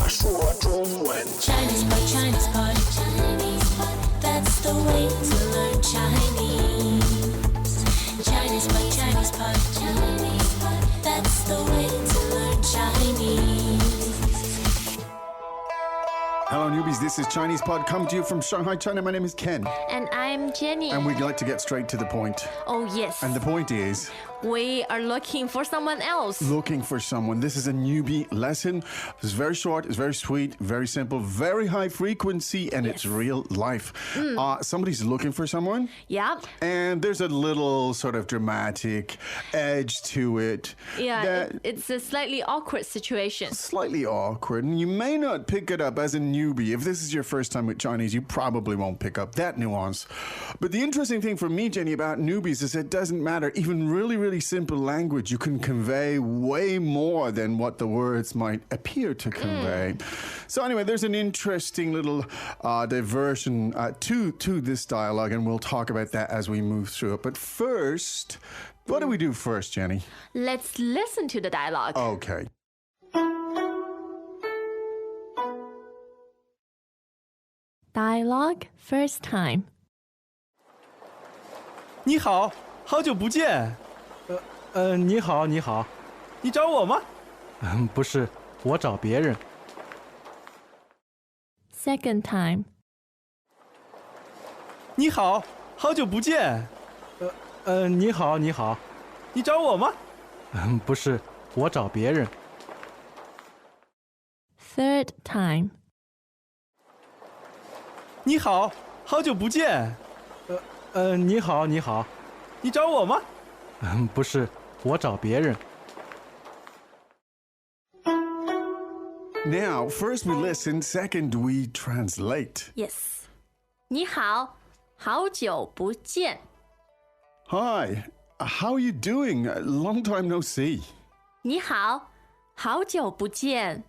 说中文 ChinesePod, ChinesePod, ChinesePod, that's the way to learn Chinese. ChinesePod, ChinesePod, ChinesePod, that's the way to learn Chinese. Hello, newbies. This is ChinesePod coming to you from Shanghai, China. My name is Ken. And I'm Jenny. And we'd like to get straight to the point. Oh, yes. And the point is... we are looking for someone else. Looking for someone. This is a newbie lesson. It's very short, it's very sweet, very simple, very high frequency, and it's real life. Somebody's looking for someone. Yeah. And there's a little sort of dramatic edge to it. Yeah, it's a slightly awkward situation. Slightly awkward, and you may not pick it up as a newbie. If this is your first time with Chinese, you probably won't pick up that nuance. But the interesting thing for me, Jenny, about newbies is it doesn't matter. Even really simple language, you can convey way more than what the words might appear to convey. So anyway, there's an interesting little diversion to this dialogue, and we'll talk about that as we move through it. But first, what do we do first, Jenny? Let's listen to the dialogue. Okay. Dialogue first time. 你好，好久不见。你好，你好，你找我吗？不是，我找别人。Second time. 你好，好久不见。你好，你好，你找我吗？不是，我找别人。Third time. 你好，好久不见。你好，你好，你找我吗？不是，我找别人。Now, first we listen, second we translate. Yes. 你好，好久不见。 Hi, how are you doing? Long time no see. 你好，好久不见。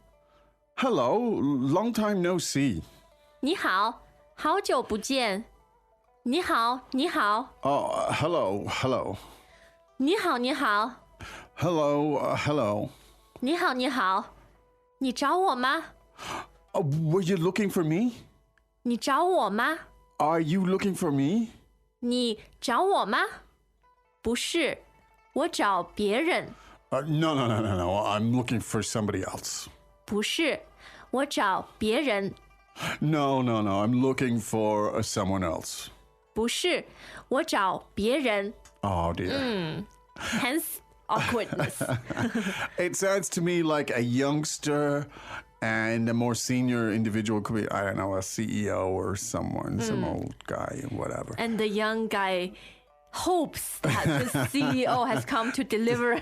Hello, long time no see. 你好，好久不见。你好，你好。 Oh, hello. 你好，你好。 Hello, hello. 你好，你好。你找我吗？ Were you looking for me? 你找我吗？ Are you looking for me? 你找我吗？不是，我找别人。 No. I'm looking for somebody else. 不是，我找别人。 No. I'm looking for someone else. 不是，我找别人。 Oh, dear. Hence awkwardness. It sounds to me like a youngster and a more senior individual could be, I don't know, a CEO or someone, some old guy, whatever. And the young guy hopes that the CEO has come to deliver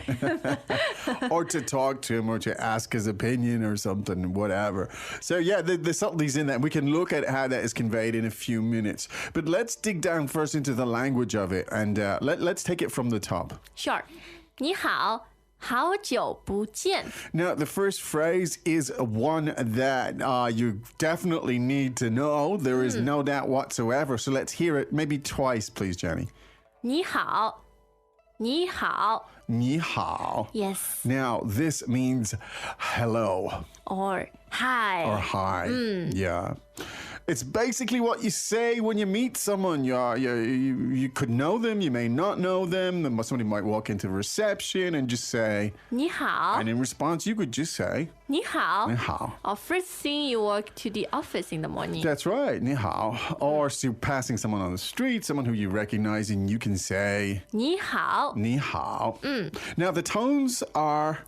Or to talk to him or to ask his opinion or something, whatever. So yeah, the subtleties in that. We can look at how that is conveyed in a few minutes. But let's dig down first into the language of it, and let's take it from the top. Sure. 你好，好久不见。 Now, the first phrase is one that you definitely need to know. There is no doubt whatsoever. So let's hear it maybe twice, please, Jenny. 你好，你好。你好. Yes. Now, this means hello Or hi. or hi. Yeah. It's basically what you say when you meet someone. You could know them, you may not know them. Somebody might walk into reception and just say, 你好。 and in response, you could just say, 你好。 你好. Or first thing you walk to the office in the morning. That's right, 你好. Or so passing someone on the street, someone who you recognize, and you can say, 你好。 你好. Now, the tones are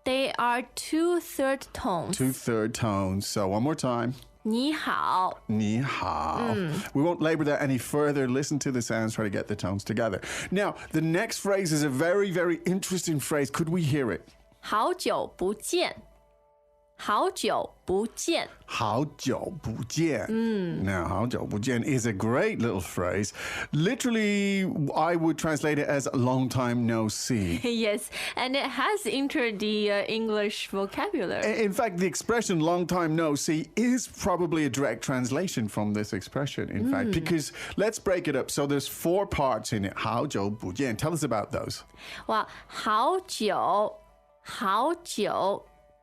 They are two third tones. 2 third tones. So one more time. 你好. 你好. We won't labor that any further. Listen to the sounds, try to get the tones together. Now, the next phrase is a very interesting phrase. Could we hear it? 好久不见。好久不见。好久不见. Now, 好久不见 is a great little phrase. Literally, I would translate it as long time no see. Yes, and it has entered the English vocabulary. In fact, the expression long time no see is probably a direct translation from this expression, in fact, because let's break it up. So there's 4 parts in it. 好久不见. Tell us about those. 哇，好久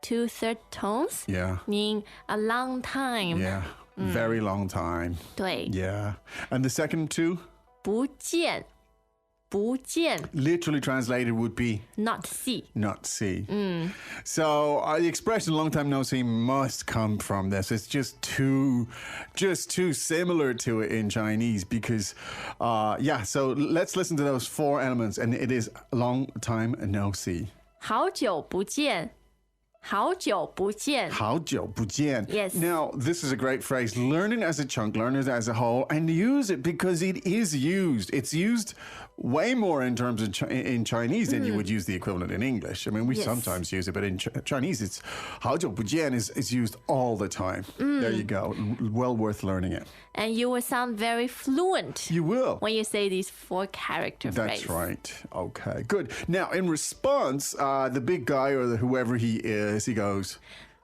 2/3 tones Yeah. mean a long time. Yeah. Very long time. 对， Yeah. And the second two, 不见，不见 literally translated, would be not see. not see. So the expression long time no see must come from this. It's just too similar to it in Chinese because, so let's listen to those four elements and it is long time no see. 好久不见，好久不见。好久不见. Yes. Now, this is a great phrase. Learn it as a chunk, learn it as a whole, and use it because it is used. It's used way more in terms of in Chinese than you would use the equivalent in English. I mean, we Yes. sometimes use it, but in Chinese, it's 好久不见 is used all the time. There you go. Well worth learning it. And you will sound very fluent You will. when you say these 4-character That's phrases. right. Okay, good. Now, in response, the big guy or whoever he is, he goes,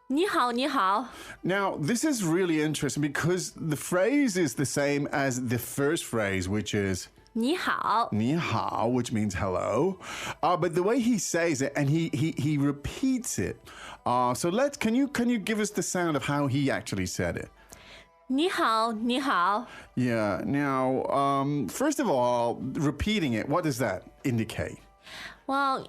你好，你好。 Now, this is really interesting because the phrase is the same as the first phrase, which is 你好， ni hao, which means hello. But the way he says it and he repeats it. So can you give us the sound of how he actually said it? 你好，你好。 Yeah. Now, first of all, repeating it, what does that indicate? Well,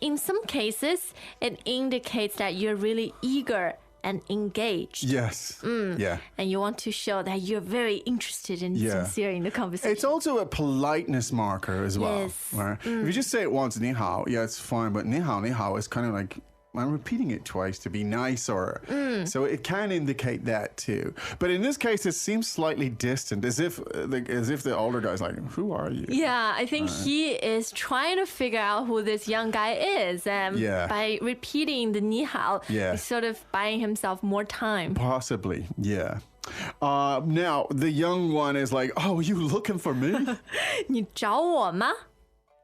in some cases, it indicates that you're really eager and engaged. Yes. Yeah. And you want to show that you're very interested and Yeah. sincere in the conversation. It's also a politeness marker as well. Yes. Right? If you just say it once, ni hao, yeah, it's fine. But ni hao is kind of like I'm repeating it twice to be nice, or so it can indicate that too. But in this case, it seems slightly distant, as if the older guy's like, "Who are you?" Yeah, I think he is trying to figure out who this young guy is. And Yeah. by repeating the 你好, Yeah. he's sort of buying himself more time. Possibly, yeah. Now the young one is like, "Oh, are you looking for me?" 你找我吗？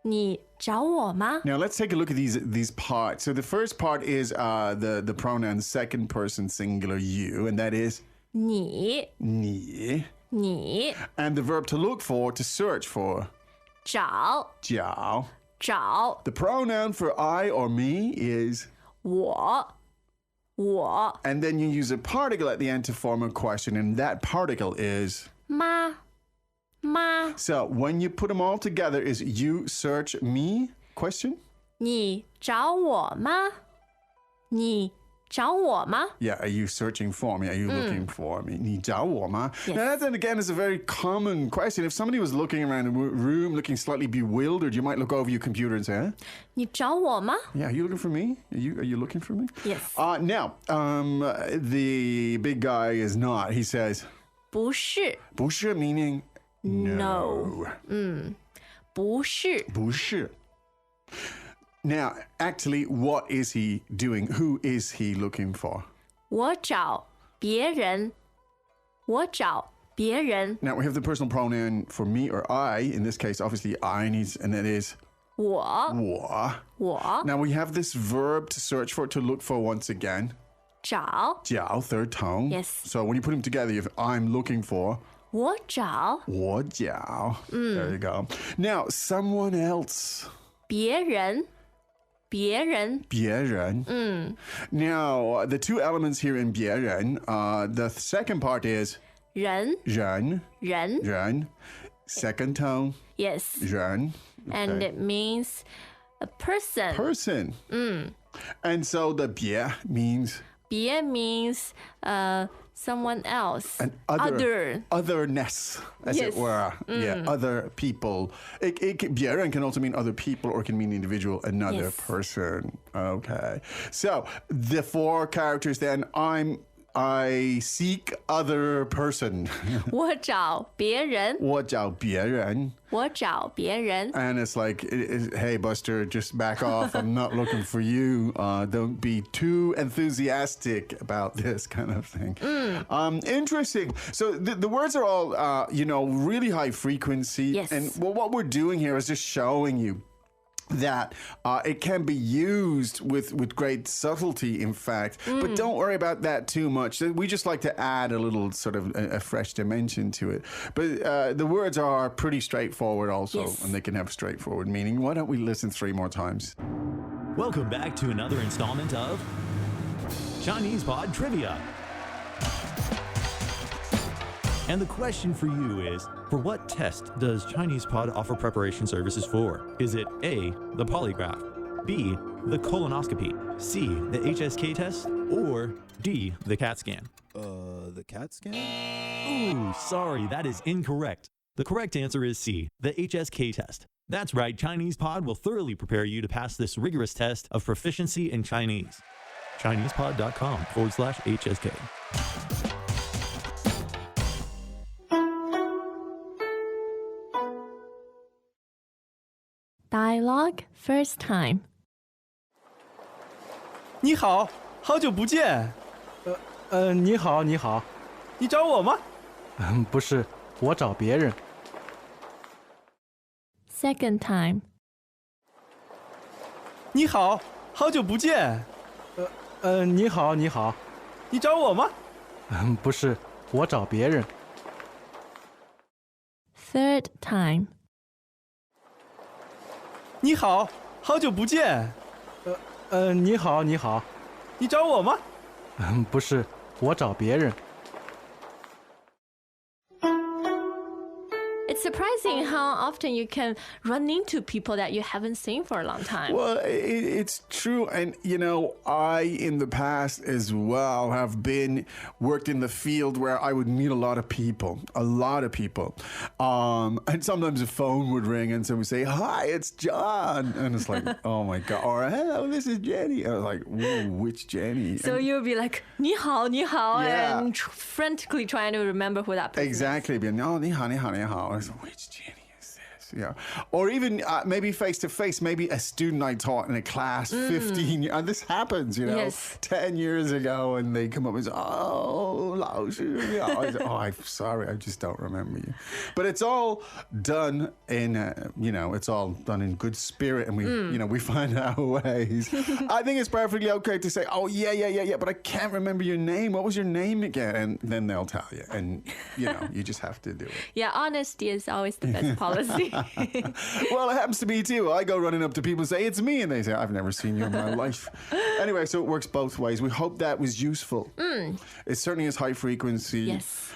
你找我吗？ Now let's take a look at these parts. So the first part is the pronoun second person singular you, and that is 你 你, 你 and the verb to look for, to search for, 找 jiao. 找 The pronoun for I or me is, 我 and then you use a particle at the end to form a question, and that particle is. 妈 So when you put them all together, is you search me? Question? 你找我吗？你找我吗？ Yeah, are you searching for me? Are you looking for me? 你找我吗? Yes. Now that then again is a very common question. If somebody was looking around the room looking slightly bewildered, you might look over your computer and say, huh? 你找我吗？ Yeah, are you looking for me? Are you looking for me? Yes. Now, the big guy is not. He says, 不是 不是 meaning no. 不是 不是. Now, actually, what is he doing? Who is he looking for? 我找别人，我找别人， Now, we have the personal pronoun for me or I. In this case, obviously, I needs, and that is 我我. Now, we have this verb to search for, to look for once again. 找 jiao, third tone. Yes. So when you put them together, you have I'm looking for. 我找 我jiao. There you go. Now, someone else. 别人，别人，别人. Now, the two elements here in 别人, the second part is 人，人. 人 人. Second tone, ，yes, 人. and Okay. it means a person. Person. And so the 别 means 别 means someone else, an otherness, as Yes. it were. Yeah, other people. 别人 can also mean other people, or it can mean individual, another Yes. person. Okay. So the four characters then, I seek other person. 我找别人，我找别人. 我找别人。 And it's like, hey, Buster, just back off. I'm not looking for you. Don't be too enthusiastic about this kind of thing. Interesting. So the words are all, really high frequency. Yes. And what we're doing here is just showing you that it can be used with great subtlety, in fact. But don't worry about that too much. We just like to add a little sort of a fresh dimension to it. But the words are pretty straightforward also, Yes. and they can have straightforward meaning. Why don't we listen 3 more times? Welcome back to another installment of ChinesePod Trivia. And the question for you is, for what test does ChinesePod offer preparation services for? Is it A, the polygraph, B, the colonoscopy, C, the HSK test, or D, the CAT scan? The CAT scan? Ooh, sorry, that is incorrect. The correct answer is C, the HSK test. That's right, ChinesePod will thoroughly prepare you to pass this rigorous test of proficiency in Chinese. ChinesePod.com/HSK. Dialogue first time. 你好，好久不见。你好，你好，你找我吗？不是，我找别人。Second time. 你好，好久不见。你好，你好，你找我吗？不是，我找别人。Third time. 你好，好久不见。你好，你好，你找我吗？不是，我找别人。 It's surprising how often you can run into people that you haven't seen for a long time. Well, it's true. And, you know, I, in the past as well, have worked in the field where I would meet a lot of people. And sometimes the phone would ring and someone would say, "Hi, it's John." And it's like, oh my God. Or, "Hello, this is Jenny." I was like, whoa, which Jenny? So you'll be like, 你好, Yeah. and frantically trying to remember who that person Exactly. Being, "Oh, 你好, 你好, 你好." I was like, which Jenny is this? Yeah. Or even maybe face to face, maybe a student I taught in a class 15 years. And this happens, you know, Yes. 10 years ago, and they come up and say, "Oh, 老师, yeah." I say, "Oh, I'm sorry, I just don't remember you." But it's all done in, it's all done in good spirit, and we find our ways. I think it's perfectly okay to say, "Oh, yeah, but I can't remember your name. What was your name again?" And then they'll tell you, and, you just have to do it. Yeah, honesty is always the best policy. Well, it happens to me too. I go running up to people and say, "It's me," and they say, "I've never seen you in my life." Anyway, so it works both ways. We hope that was useful. It certainly is high frequency. Yes.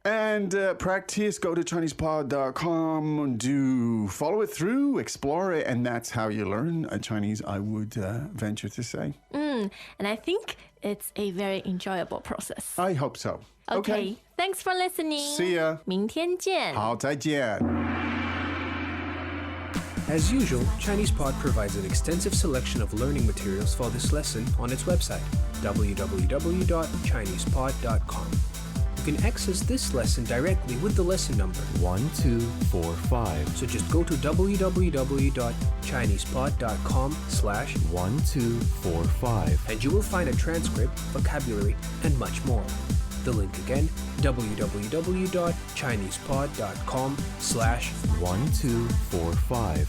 And practice, go to ChinesePod.com, do follow it through, explore it, and that's how you learn Chinese, I would venture to say. And I think it's a very enjoyable process. I hope so. Okay. Thanks for listening. See ya. 明天见. 好，再见. As usual, ChinesePod provides an extensive selection of learning materials for this lesson on its website, www.ChinesePod.com. You can access this lesson directly with the lesson number 1245. So just go to www.ChinesePod.com/1245 and you will find a transcript, vocabulary, and much more. The link again, www.ChinesePod.com/1245.